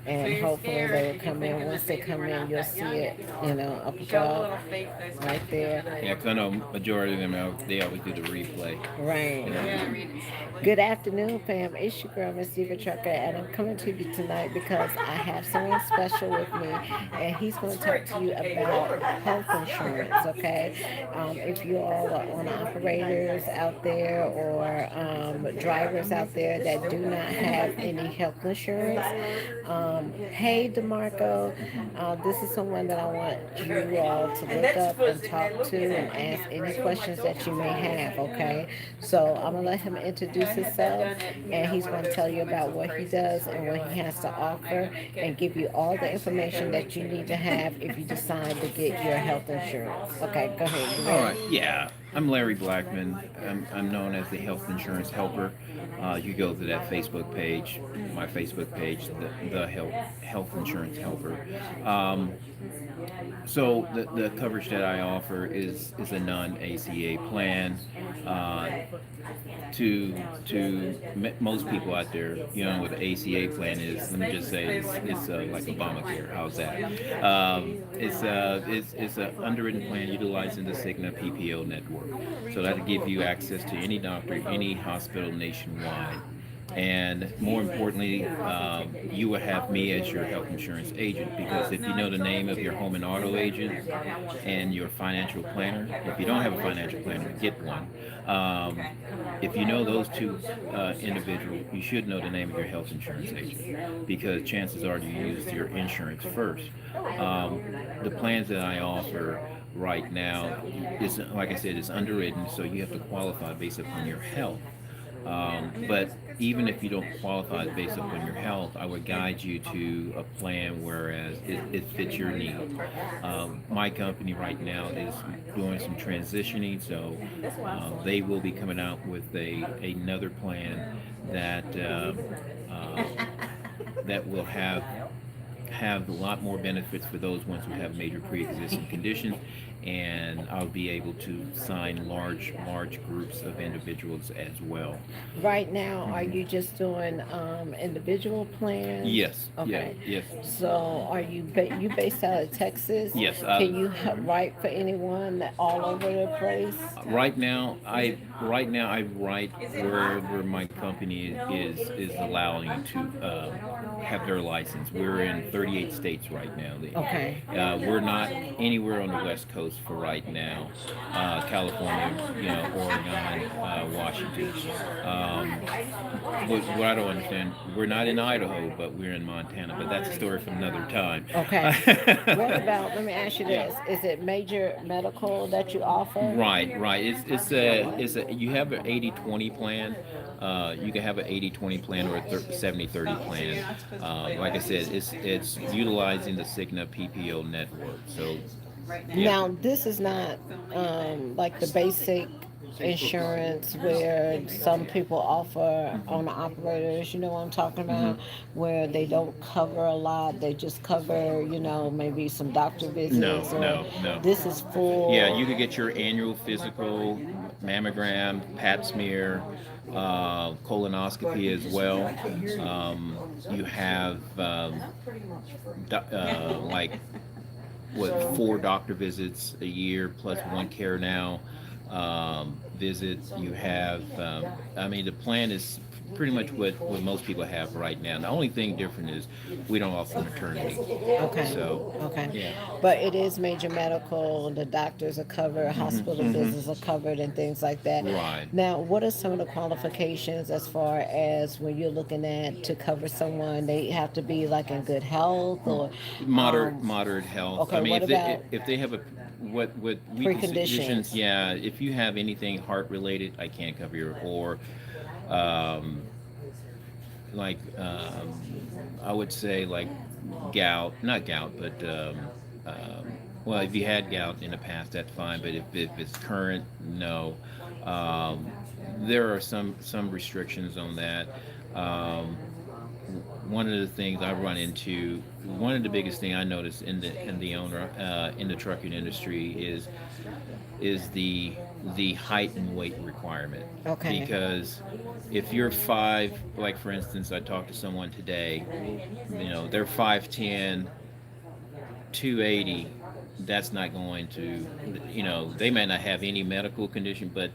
and hopefully they will come in. Once they come in, you'll see it, up above, right there. Yeah, 'cause I know majority of them they always do the replay. Right. Yeah. Good afternoon, fam. It's your girl, Miss Diva Trucker, and I'm coming to you tonight because I have someone special with me, and he's going to talk to you about health insurance. Okay, if you all are on operators out there or drivers out there that do not have any health insurance, hey, Demarco, this is someone that I want you all to look up and talk to and ask any questions that you may have. Okay, so I'm gonna let him introduce himself, and he's gonna tell you about what he does and what he has to offer, and give you all the information that you need to have if you decide to get your health insurance. Okay, go ahead. You All ready? right. Yeah, I'm Larry Blackmon. I'm known as the health insurance helper. You go to that Facebook page, my Facebook page, the health insurance helper. Um, So the coverage that I offer is a non-ACA plan. Uh, to most people out there, what the ACA plan is. Let me just say it's like Obamacare. How's that? It's a underwritten plan utilizing the Cigna PPO network. So that'll give you access to any doctor, any hospital nationwide. And more importantly, you will have me as your health insurance agent, because if you know the name of your home and auto agent and your financial planner, if you don't have a financial planner, get one. Um, if you know those two individuals, you should know the name of your health insurance agent, because chances are you used your insurance first. Um, the plans that I offer right now is, like I said, it's underwritten, so you have to qualify based upon your health. But even if you don't qualify based upon your health, I would guide you to a plan whereas it fits your need. My company right now is doing some transitioning, so they will be coming out with another plan that uh, that will have a lot more benefits for those ones who have major pre-existing conditions, and I'll be able to sign large groups of individuals as well. Right now, are Mhm. you just doing individual plans? Yes, yeah, Okay. yes, So, are you based out of Texas? yes. Can you Mhm. write for anyone that all over the place? Right now I write wherever my company is allowing to have their license. We're in 38 states right now. Okay. We're not anywhere on the West Coast for right now. California, Oregon, Washington. Um, what I don't understand, we're not in Idaho, but we're in Montana. But that's a story from another time. Okay. What about, let me ask you Yeah. this. Is it major medical that you offer? Right. It's a you have an 80/20 plan. You can have an 80/20 plan or a 70/30 plan. Like I said, it's utilizing the Cigna PPO network. So yeah. Now, this is not like the basic insurance where some people offer hmm on the operators, you know what I'm talking hmm about, where they don't cover a lot, they just cover, maybe some doctor No, visits, or no, no. this is Yeah, full. you could get your annual physical, mammogram, pap smear, colonoscopy as well. You have like what, 4 doctor visits a year plus one care now visits. You have, I mean, the plan is pretty much what most people have right now. The only thing different is we don't offer maternity. Okay, So, okay. yeah. But it is major medical, the doctors are covered, hmm hospital hmm visits are covered, and things like that. Right. Now, what are some of the qualifications as far as when you're looking at to cover someone? They have to be like in good health, or, um, Moderate health. I okay, mean, what about if they have a what we conditions, preconditions? yeah. If you have anything heart related, I can't cover your, or um, like I would say like gout, not gout, but well, if you had gout in the past, that's fine. But if it's current, no. There are some restrictions on that. Um, one of the things I run into, one of the biggest thing I notice in the owner in the trucking industry is the height and weight requirement. Okay. Because if you're five, like for instance, I talked to someone today, they're 5'10", 280. That's not going to, they may not have any medical condition, but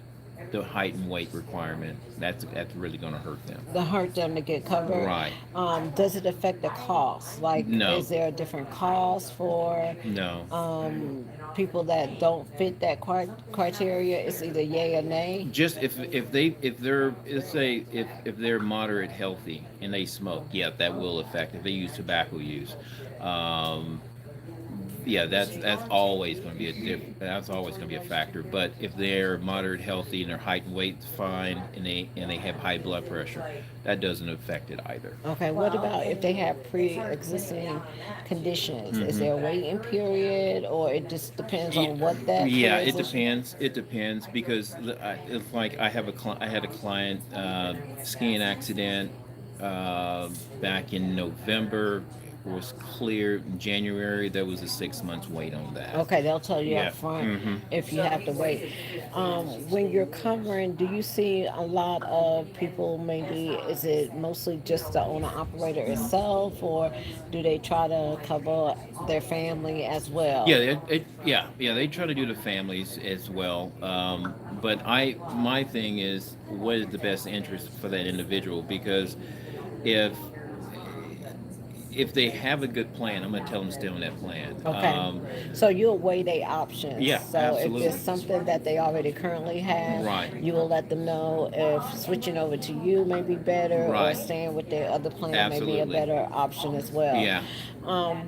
the height and weight requirement, that's really going to hurt them. The hurt them to get covered. Right. Does it affect the cost? Like, No. is there a different cost for No. people that don't fit that criteria? It's either yay or nay. Just if they're, let's say, if they're moderate healthy and they smoke, yeah, that will affect. If they use tobacco use, um, yeah, that's always going to be that's always going to be a factor. But if they're moderate healthy and their height and weight's fine, and they have high blood pressure, that doesn't affect it either. Okay, what about if they have pre-existing conditions? Is Hmm. there a waiting period, or it just depends Yeah, on what that yeah, it pre-existing? depends. It depends because it's like I had a client, skiing accident, back in November. Was clear in January. There was a 6 months wait on that. Okay, they'll tell you up Yeah. front Hmm. if you have to wait. When you're covering, do you see a lot of people? Maybe is it mostly just the owner operator itself, or do they try to cover their family as Yeah, well? yeah. They try to do the families as well. But my thing is, what is the best interest for that individual? Because if if they have a good plan, I'm gonna tell them to stay on that plan. Okay, so you'll weigh their options. Yeah, So if there's absolutely. something that they already currently have, Right, you will let them know if switching over to you may be better, or right, staying with their other plan may be a absolutely. better option as well. Yeah.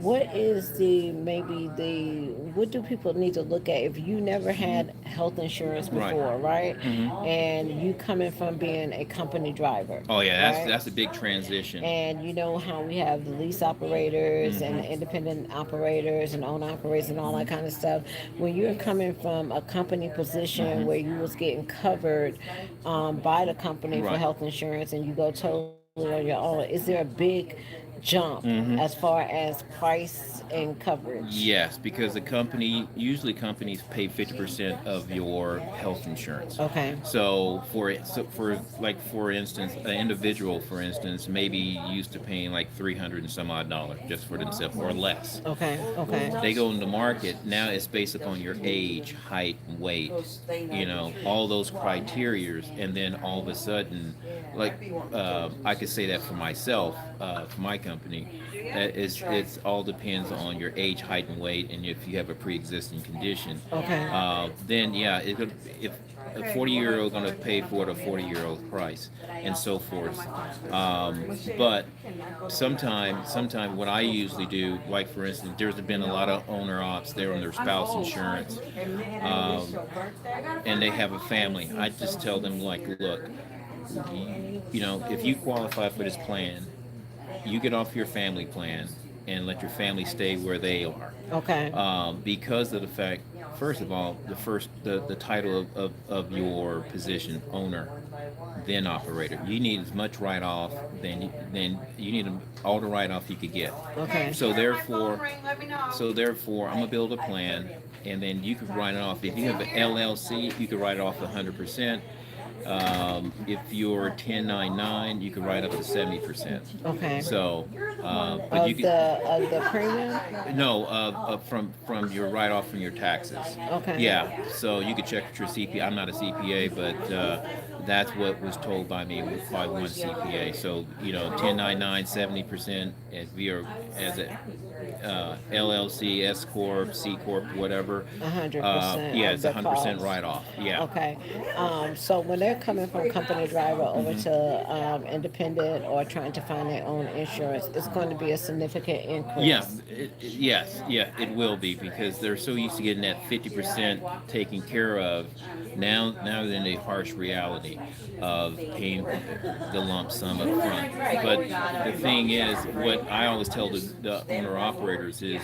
What is the maybe the what do people need to look at if you never had health insurance Right. before, right? Hmm. And you coming from being a company driver, Oh yeah, that's right? that's a big transition. And you know how we have the lease operators and Hmm. the independent operators and owner operators and all that kind of stuff. When you're coming from a company position Hmm. where you was getting covered by the company for Right. health insurance, and you go totally on your own, is there a big jump as Hmm. far as price and coverage? Yes, because the company, usually companies pay 50% of your health insurance. Okay. So for like, for instance, an individual, for instance, maybe used to paying like 300 and some odd dollars just for themselves or less. Okay. Okay. They go in the market, now it's based upon your age, height, weight, all those criterias, and then all of a sudden, like, I could say that for myself, for my company, it's all depends on your age, height, and weight, and if you have a pre-existing condition, Okay. then yeah, if a 40-year-old going to pay for it, a 40-year-old price, and so forth. But sometime what I usually do, like for instance, there's been a lot of owner ops, they're on their spouse insurance, um, and they have a family. I just tell them, like, look, if you qualify for this plan, you get off your family plan and let your family stay where they are, Okay. because of the fact, first of all, the title of your position, owner, then operator. You need as much write-off than you need all the write-off you could get. Okay. So therefore, I'm gonna build a plan, and then you could write it off. If you have an LLC, you could write it off 100%. If you're 1099, you could write up to 70%. Okay. So, but you could, Of the premium. no, from your write off from your taxes. Okay. Yeah, so you could check with your CPA. I'm not a CPA, but that's what was told by me by one CPA. So 1099, 70%. If you're as a LLC, S corp, C corp, whatever. 100% Yeah, of it's the 100% cost. write off. Yeah. Okay. So when they're coming from company driver over Hmm. to independent or trying to find their own insurance, it's going to be a significant Yeah, increase. yes, yeah, it will be because they're so used to getting that 50% taken care of. Now they're in the harsh reality of paying the lump sum up front. But the thing is, what I always tell the owner operators is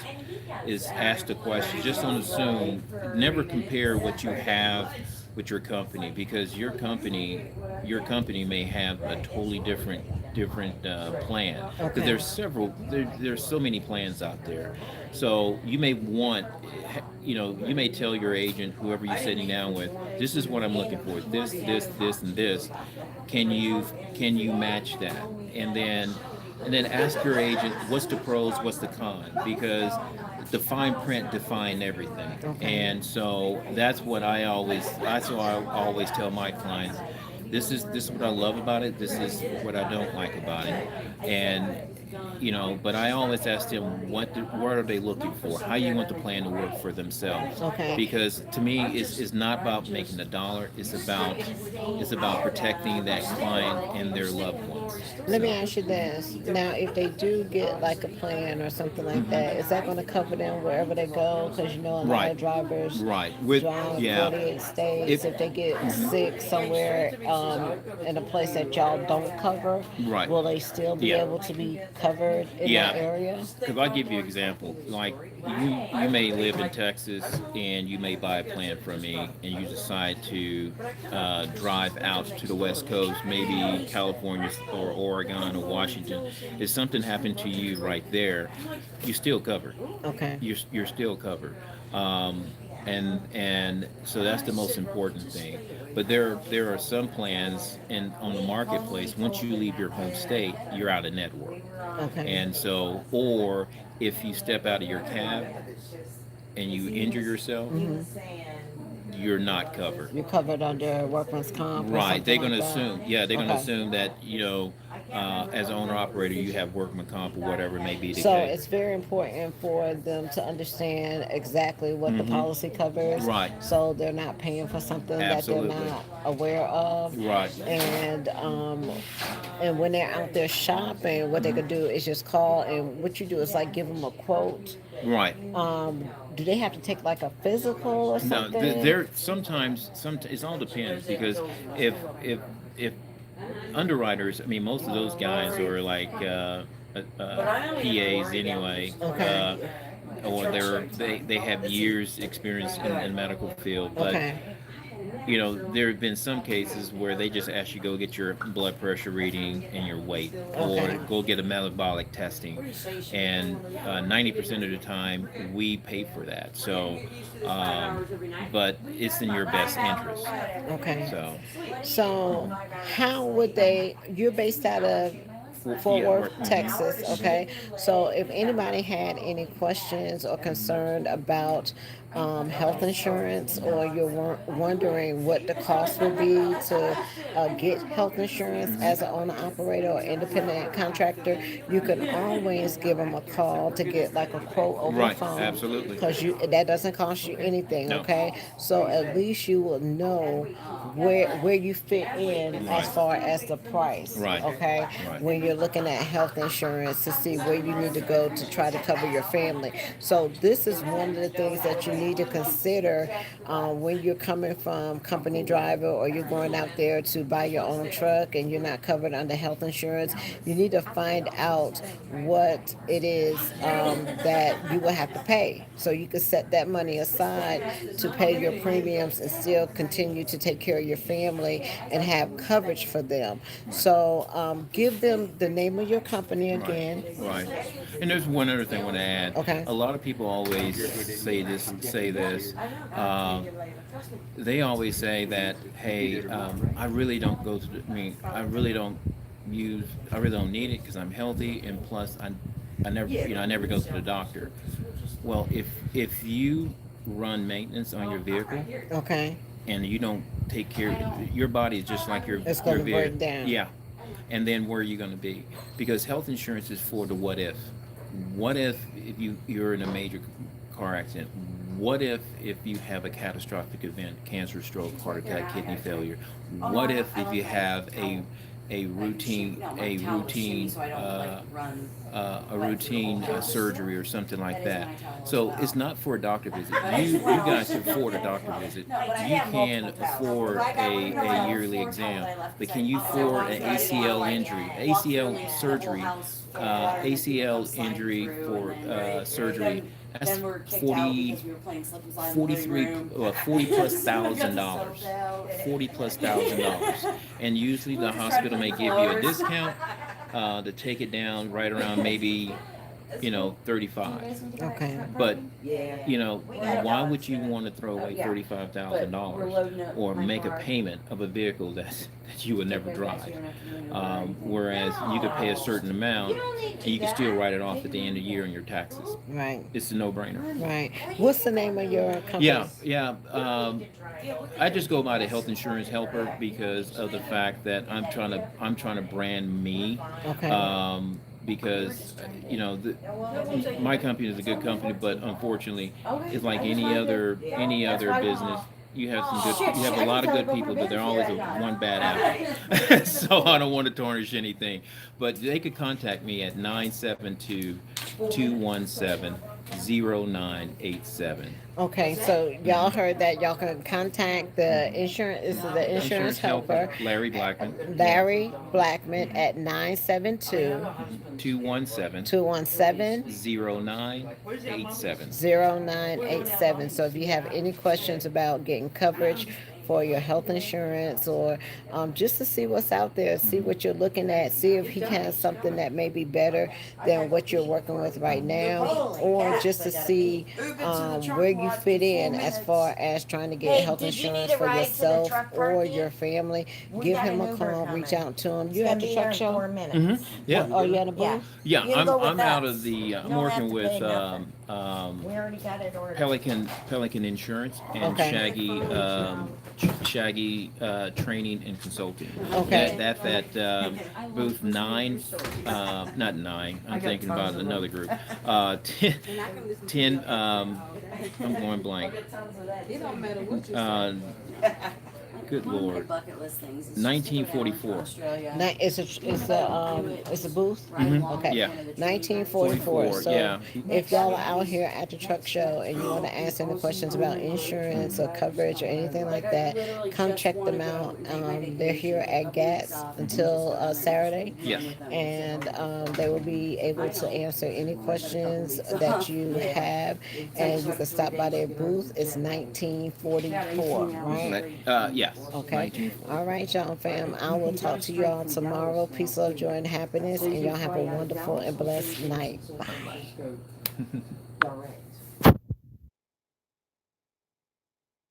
ask the question. Just don't assume. Never compare what you have with your company, because your company may have a totally different different plan, because Okay. there's several there's so many plans out there. So you may want, you may tell your agent, whoever you're sitting down with, this is what I'm looking for, this and this. Can you match that? And then ask your agent, what's the pros, what's the con, because the fine print define everything. Okay. And so that's what I always tell my clients. This is what I love about it. This is what I don't like about it. And but I always ask them, what are they looking for? How you want the plan to work for themselves? Okay. Because to me, it's not about making a dollar. It's about protecting that client and their loved ones. Let me So. ask you this. Now, if they do get like a plan or something like that, is that going to cover them wherever they go? Because you know a lot Right, of drivers right. With drive Yeah, 48 states. if If they get sick somewhere in a place that y'all don't cover, right, will they still be yeah, able to be covered in that yeah. area? Because I'll give you an example. Like you may live in Texas and you may buy a plan from me, and you decide to drive out to the West Coast, maybe California or Oregon or Washington. If something happened to you right there, you're still covered. Okay. You're still covered. Um, and so that's the most important thing. But there are some plans in on the marketplace. Once you leave your home state, you're out of network. Okay. And so, or if you step out of your cab and you injure yourself, Hmm. you're not covered. You're covered under workman's comp or Right. something They're going like to that. assume, yeah, they're going to Okay. assume that, as an owner operator, you have workman comp or whatever may be the So case. it's very important for them to understand exactly what the Hmm. policy covers, Right. so they're not paying for something that they're Absolutely. not aware of. Right. And when they're out there shopping, what they Hmm. could do is just call, and what you do is like give them a quote. Right. Do they have to take like a physical or No, something? there sometimes it all depends, because if underwriters, I mean, most of those guys are like PAs anyway, Okay. or they have years experience in the medical field. But Okay. there have been some cases where they just ask you go get your blood pressure reading and your weight, or Okay. go get a metabolic testing, and 90% of the time we pay for that. So, but it's in your best interest. Okay. So, So, how would they? You're based out of Fort yeah, Worth, work. Hmm. Texas. Okay. So, if anybody had any questions or concerned about health insurance, or you're wondering what the cost would be to get health insurance Hmm. as an owner operator or independent contractor, you can always give them a call to get like a quote over the Right, phone, absolutely. because you that doesn't cost you anything. No. Okay. So at least you will know where you fit in as Right. far as the price. Right. Okay. Right. When you're looking at health insurance to see where you need to go to try to cover your family. So this is one of the things that you need to consider when you're coming from company driver, or you're going out there to buy your own truck and you're not covered under health insurance. You need to find out what it is that you will have to pay, so you can set that money aside to pay your premiums and still continue to take care of your family and have coverage for them. Right. So give them the name of your company Right, again. right. And there's one other thing I want to add. Okay. A lot of people always say this. Um, they always say that, hey, I really don't go to the, I mean, I really don't need it because I'm healthy, and plus I never go to the doctor. Well, if you run maintenance on your vehicle Okay. and you don't take care, your body is just like It's your going to vehicle. break down. Yeah. And then where are you going to be? Because health insurance is for the what if. What if you're in a major car accident? What if you have a catastrophic event, cancer, stroke, heart attack, kidney failure? What if you have a routine surgery or something like that? So it's not for a doctor visit. You guys can afford a doctor visit. You can afford a yearly exam, but can you afford an ACL injury, ACL surgery, ACL injury for surgery? That's 40 plus thousand dollars. 40 plus $1,000. And usually the hospital may give you a discount, to take it down right around maybe 35. Okay. But why would you want to throw away $35,000 or make a payment of a vehicle that you would never drive? Whereas you could pay a certain amount and you can still write it off at the end of the year in your taxes. Right. It's a no-brainer. Right. What's the name of your company? Yeah, yeah. I just go by the health insurance helper because of the fact that I'm trying to brand me. Okay. Because my company is a good company, but unfortunately, it's like any other business. You have a lot of good people, but they're always one bad apple. So I don't want to tarnish anything. But they could contact me at 972-217-0987. Okay, so y'all heard that. Y'all can contact the insurance. This is the insurance helper, Larry Blackman. Larry Blackman, at 972 217 217 0987. 0987. So if you have any questions about getting coverage for your health insurance, or just to see what's out there, see what you're looking at, see if he has something that may be better than what you're working with right now, or just to see where you fit in as far as trying to get health insurance for yourself or your family, give him a call, reach out to him. You at the truck show? Mm-hmm. Yeah. Are you at a booth? Yeah, You can go with I'm out us. of the. You I'm don't have working to with pay nothing. We already got it ordered. Pelican Insurance and Okay. Shaggy Training and Consulting. Okay. That's at booth 9. Not 9. I'm thinking about another group. 10. 10. I'm going blank. Uh, Good Lord. 1944. It's a booth. Mhm. Okay. Yeah. 1944. 44, So yeah. if y'all are out here at the truck show and you want to ask any questions about insurance or coverage or anything like that, come check them out. They're here at GATS until Saturday, Yes. and they will be able to answer any questions that you have. And you can stop by their booth. It's 1944, right? Yes. Okay. 1944. All right, y'all, fam. I will talk to y'all tomorrow. Peace, love, joy, and happiness. And y'all have a wonderful and blessed night. Bye.